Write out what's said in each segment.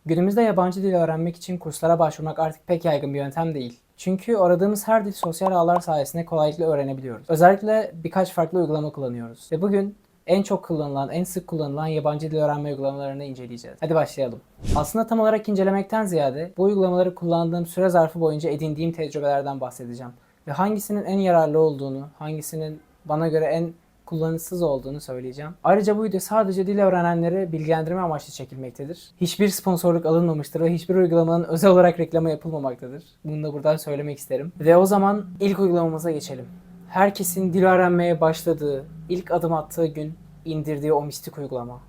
Günümüzde yabancı dil öğrenmek için kurslara başvurmak artık pek yaygın bir yöntem değil. Çünkü aradığımız her dil sosyal ağlar sayesinde kolaylıkla öğrenebiliyoruz. Özellikle birkaç farklı uygulama kullanıyoruz. Ve bugün en çok kullanılan, en sık kullanılan yabancı dil öğrenme uygulamalarını inceleyeceğiz. Hadi başlayalım. Aslında tam olarak incelemekten ziyade bu uygulamaları kullandığım süre zarfı boyunca edindiğim tecrübelerden bahsedeceğim. Ve hangisinin en yararlı olduğunu, hangisinin bana göre en kullanışsız olduğunu söyleyeceğim. Ayrıca bu video sadece dil öğrenenleri bilgilendirme amaçlı çekilmektedir. Hiçbir sponsorluk alınmamıştır ve hiçbir uygulamanın özel olarak reklamı yapılmamaktadır. Bunu da buradan söylemek isterim. Ve o zaman ilk uygulamamıza geçelim. Herkesin dil öğrenmeye başladığı, ilk adım attığı gün indirdiği o mistik uygulama.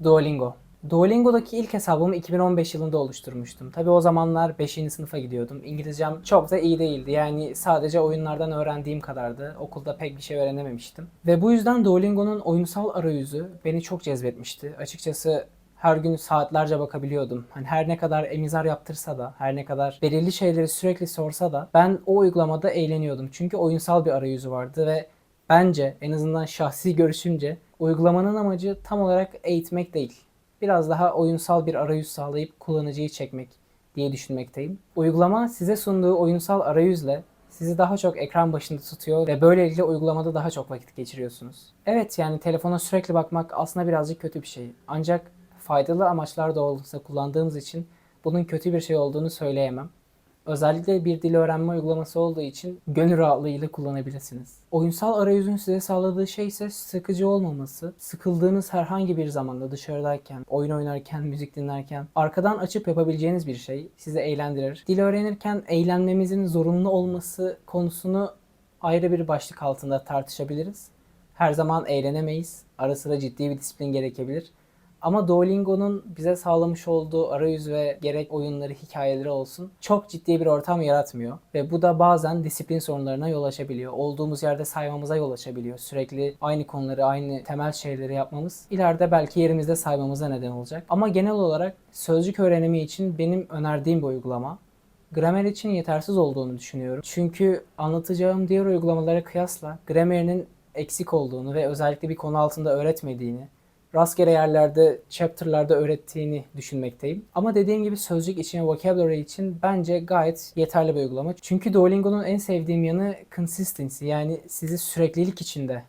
Duolingo. Duolingo'daki ilk hesabımı 2015 yılında oluşturmuştum. Tabi o zamanlar 5. sınıfa gidiyordum. İngilizcem çok da iyi değildi. Yani sadece oyunlardan öğrendiğim kadardı. Okulda pek bir şey öğrenememiştim. Ve bu yüzden Duolingo'nun oyunsal arayüzü beni çok cezbetmişti. Açıkçası her gün saatlerce bakabiliyordum. Hani her ne kadar emizar yaptırsa da, her ne kadar belirli şeyleri sürekli sorsa da ben o uygulamada eğleniyordum. Çünkü oyunsal bir arayüzü vardı ve bence en azından şahsi görüşümce uygulamanın amacı tam olarak eğitmek değil. Biraz daha oyunsal bir arayüz sağlayıp kullanıcıyı çekmek diye düşünmekteyim. Uygulama size sunduğu oyunsal arayüzle sizi daha çok ekran başında tutuyor ve böylelikle uygulamada daha çok vakit geçiriyorsunuz. Evet, yani telefona sürekli bakmak aslında birazcık kötü bir şey. Ancak faydalı amaçlar doğrultusunda kullandığımız için bunun kötü bir şey olduğunu söyleyemem. Özellikle bir dil öğrenme uygulaması olduğu için gönül rahatlığıyla kullanabilirsiniz. Oyunsal arayüzün size sağladığı şey ise sıkıcı olmaması. Sıkıldığınız herhangi bir zamanda dışarıdayken, oyun oynarken, müzik dinlerken arkadan açıp yapabileceğiniz bir şey sizi eğlendirir. Dil öğrenirken eğlenmemizin zorunlu olması konusunu ayrı bir başlık altında tartışabiliriz. Her zaman eğlenemeyiz. Ara sıra ciddi bir disiplin gerekebilir. Ama Duolingo'nun bize sağlamış olduğu arayüz ve gerek oyunları, hikayeleri olsun çok ciddi bir ortam yaratmıyor. Ve bu da bazen disiplin sorunlarına yol açabiliyor. Olduğumuz yerde saymamıza yol açabiliyor. Sürekli aynı konuları, aynı temel şeyleri yapmamız ileride belki yerimizde saymamıza neden olacak. Ama genel olarak sözcük öğrenimi için benim önerdiğim bir uygulama. Gramer için yetersiz olduğunu düşünüyorum. Çünkü anlatacağım diğer uygulamalara kıyasla gramerinin eksik olduğunu ve özellikle bir konu altında öğretmediğini, rastgele yerlerde, chapter'larda öğrettiğini düşünmekteyim. Ama dediğim gibi sözcük için ve vocabulary için bence gayet yeterli bir uygulama. Çünkü Duolingo'nun en sevdiğim yanı consistency, yani sizi süreklilik içinde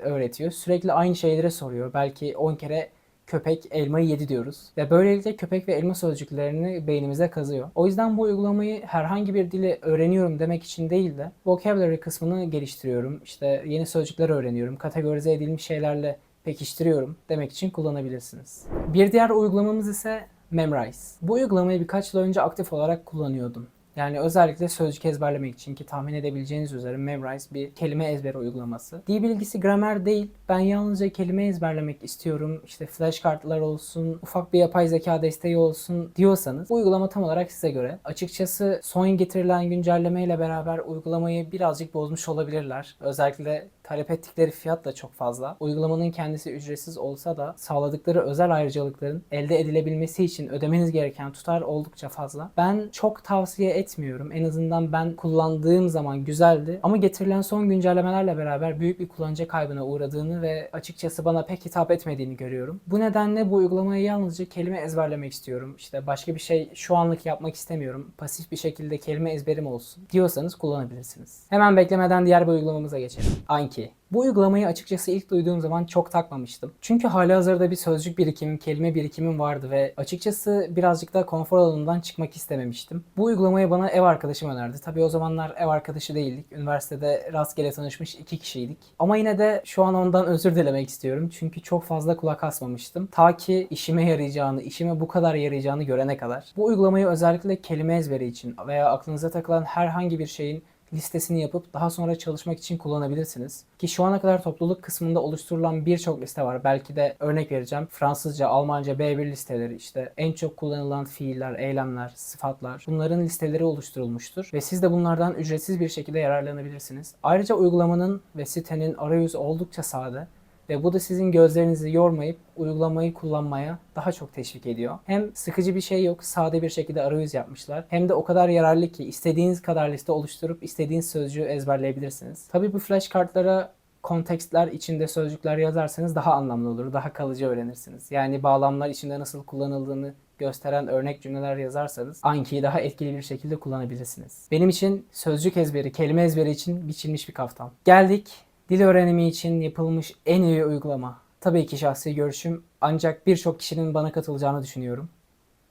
öğretiyor. Sürekli aynı şeyleri soruyor. Belki 10 kere köpek elmayı yedi diyoruz. Ve böylelikle köpek ve elma sözcüklerini beynimize kazıyor. O yüzden bu uygulamayı herhangi bir dili öğreniyorum demek için değil de vocabulary kısmını geliştiriyorum. İşte yeni sözcükler öğreniyorum. Kategorize edilmiş şeylerle pekiştiriyorum demek için kullanabilirsiniz. Bir diğer uygulamamız ise Memrise. Bu uygulamayı birkaç yıl önce aktif olarak kullanıyordum. Yani özellikle sözcük ezberlemek için, ki tahmin edebileceğiniz üzere Memrise bir kelime ezberi uygulaması. Dil bilgisi, gramer değil, ben yalnızca kelime ezberlemek istiyorum, İşte flashkartlar olsun, ufak bir yapay zeka desteği olsun diyorsanız bu uygulama tam olarak size göre. Açıkçası son getirilen güncellemeyle beraber uygulamayı birazcık bozmuş olabilirler. Özellikle talep ettikleri fiyat da çok fazla. Uygulamanın kendisi ücretsiz olsa da sağladıkları özel ayrıcalıkların elde edilebilmesi için ödemeniz gereken tutar oldukça fazla. Ben çok tavsiye etmiyorum. En azından ben kullandığım zaman güzeldi. Ama getirilen son güncellemelerle beraber büyük bir kullanıcı kaybına uğradığını ve açıkçası bana pek hitap etmediğini görüyorum. Bu nedenle bu uygulamayı yalnızca kelime ezberlemek istiyorum. İşte başka bir şey şu anlık yapmak istemiyorum. Pasif bir şekilde kelime ezberim olsun diyorsanız kullanabilirsiniz. Hemen beklemeden diğer bir uygulamamıza geçelim. Anki. Bu uygulamayı açıkçası ilk duyduğum zaman çok takmamıştım. Çünkü halihazırda bir sözcük birikimim, kelime birikimim vardı ve açıkçası birazcık da konfor alanımdan çıkmak istememiştim. Bu uygulamayı bana ev arkadaşım önerdi. Tabii o zamanlar ev arkadaşı değildik. Üniversitede rastgele tanışmış 2 kişiydik. Ama yine de şu an ondan özür dilemek istiyorum. Çünkü çok fazla kulak asmamıştım. Ta ki işime yarayacağını, işime bu kadar yarayacağını görene kadar. Bu uygulamayı özellikle kelime ezberi için veya aklınıza takılan herhangi bir şeyin listesini yapıp daha sonra çalışmak için kullanabilirsiniz. Ki şu ana kadar topluluk kısmında oluşturulan birçok liste var. Belki de örnek vereceğim. Fransızca, Almanca B1 listeleri, işte en çok kullanılan fiiller, eylemler, sıfatlar, bunların listeleri oluşturulmuştur. Ve siz de bunlardan ücretsiz bir şekilde yararlanabilirsiniz. Ayrıca uygulamanın ve sitenin arayüzü oldukça sade. Ve bu da sizin gözlerinizi yormayıp uygulamayı kullanmaya daha çok teşvik ediyor. Hem sıkıcı bir şey yok, sade bir şekilde arayüz yapmışlar. Hem de o kadar yararlı ki istediğiniz kadar liste oluşturup istediğiniz sözcüğü ezberleyebilirsiniz. Tabii bu flash kartlara kontekstler içinde sözcükler yazarsanız daha anlamlı olur, daha kalıcı öğrenirsiniz. Yani bağlamlar içinde nasıl kullanıldığını gösteren örnek cümleler yazarsanız Anki'yi daha etkili bir şekilde kullanabilirsiniz. Benim için sözcük ezberi, kelime ezberi için biçilmiş bir kaftan. Geldik dil öğrenimi için yapılmış en iyi uygulama. Tabii ki şahsi görüşüm, ancak birçok kişinin bana katılacağını düşünüyorum.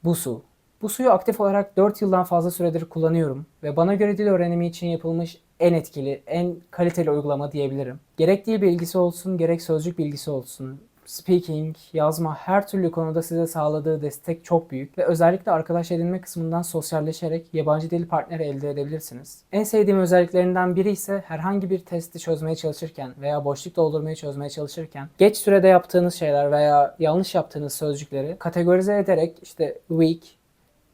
Busuu. Busuu'yu aktif olarak 4 yıldan fazla süredir kullanıyorum ve bana göre dil öğrenimi için yapılmış en etkili, en kaliteli uygulama diyebilirim. Gerek dil bilgisi olsun, gerek sözcük bilgisi olsun, speaking, yazma, her türlü konuda size sağladığı destek çok büyük ve özellikle arkadaş edinme kısmından sosyalleşerek yabancı dil partneri elde edebilirsiniz. En sevdiğim özelliklerinden biri ise herhangi bir testi çözmeye çalışırken veya boşluk doldurmayı çözmeye çalışırken geç sürede yaptığınız şeyler veya yanlış yaptığınız sözcükleri kategorize ederek işte weak,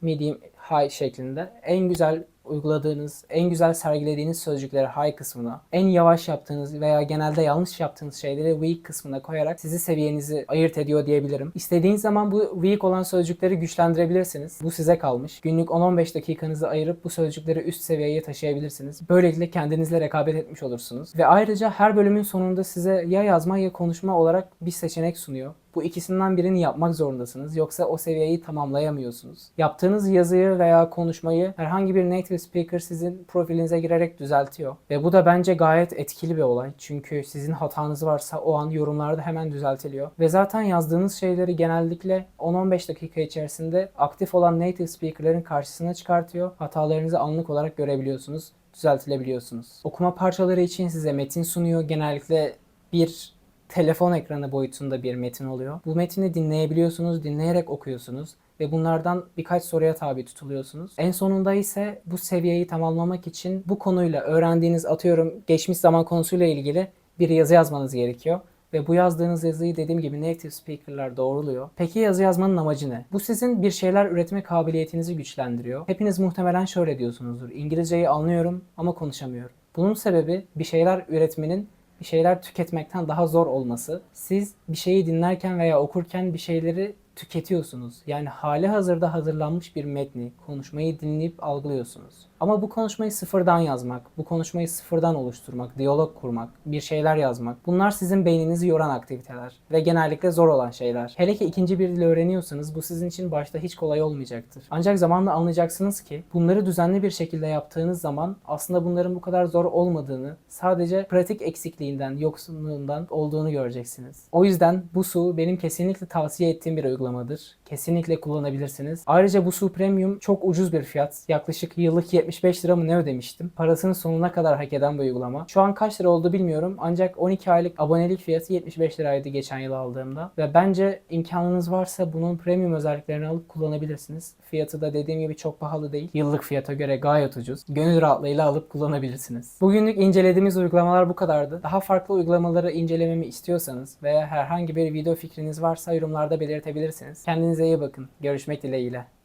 medium, high şeklinde en güzel uyguladığınız, en güzel sergilediğiniz sözcükleri high kısmına, en yavaş yaptığınız veya genelde yanlış yaptığınız şeyleri weak kısmına koyarak sizi seviyenizi ayırt ediyor diyebilirim. İstediğiniz zaman bu weak olan sözcükleri güçlendirebilirsiniz. Bu size kalmış. Günlük 10-15 dakikanızı ayırıp bu sözcükleri üst seviyeye taşıyabilirsiniz. Böylelikle kendinizle rekabet etmiş olursunuz. Ve ayrıca her bölümün sonunda size ya yazma ya konuşma olarak bir seçenek sunuyor. Bu ikisinden birini yapmak zorundasınız. Yoksa o seviyeyi tamamlayamıyorsunuz. Yaptığınız yazıyı veya konuşmayı herhangi bir native speaker sizin profilinize girerek düzeltiyor. Ve bu da bence gayet etkili bir olay. Çünkü sizin hatanız varsa o an yorumlarda hemen düzeltiliyor. Ve zaten yazdığınız şeyleri genellikle 10-15 dakika içerisinde aktif olan native speaker'ların karşısına çıkartıyor. Hatalarınızı anlık olarak görebiliyorsunuz, düzeltilebiliyorsunuz. Okuma parçaları için size metin sunuyor. Genellikle bir telefon ekranı boyutunda bir metin oluyor. Bu metni dinleyebiliyorsunuz, dinleyerek okuyorsunuz ve bunlardan birkaç soruya tabi tutuluyorsunuz. En sonunda ise bu seviyeyi tamamlamak için bu konuyla öğrendiğiniz, atıyorum geçmiş zaman konusuyla ilgili bir yazı yazmanız gerekiyor. Ve bu yazdığınız yazıyı dediğim gibi native speaker'lar doğruluyor. Peki yazı yazmanın amacı ne? Bu sizin bir şeyler üretme kabiliyetinizi güçlendiriyor. Hepiniz muhtemelen şöyle diyorsunuzdur: İngilizceyi anlıyorum ama konuşamıyorum. Bunun sebebi bir şeyler üretmenin bir şeyler tüketmekten daha zor olması. Siz bir şeyi dinlerken veya okurken bir şeyleri tüketiyorsunuz. Yani hali hazırda hazırlanmış bir metni, konuşmayı dinleyip algılıyorsunuz. Ama bu konuşmayı sıfırdan yazmak, bu konuşmayı sıfırdan oluşturmak, diyalog kurmak, bir şeyler yazmak, bunlar sizin beyninizi yoran aktiviteler ve genellikle zor olan şeyler. Hele ki ikinci bir dil öğreniyorsanız bu sizin için başta hiç kolay olmayacaktır. Ancak zamanla anlayacaksınız ki bunları düzenli bir şekilde yaptığınız zaman aslında bunların bu kadar zor olmadığını, sadece pratik eksikliğinden, yoksunluğundan olduğunu göreceksiniz. O yüzden Busuu benim kesinlikle tavsiye ettiğim bir uygulamadır. Kesinlikle kullanabilirsiniz. Ayrıca Busuu Premium çok ucuz bir fiyat. Yaklaşık yıllık 75 lira mı ne ödemiştim. Parasını sonuna kadar hak eden bir uygulama. Şu an kaç lira oldu bilmiyorum. Ancak 12 aylık abonelik fiyatı 75 liraydı geçen yıl aldığımda. Ve bence imkanınız varsa bunun premium özelliklerini alıp kullanabilirsiniz. Fiyatı da dediğim gibi çok pahalı değil. Yıllık fiyata göre gayet ucuz. Gönül rahatlığıyla alıp kullanabilirsiniz. Bugünlük incelediğimiz uygulamalar bu kadardı. Daha farklı uygulamaları incelememi istiyorsanız veya herhangi bir video fikriniz varsa yorumlarda belirtebilirsiniz. Kendinize iyi bakın. Görüşmek dileğiyle.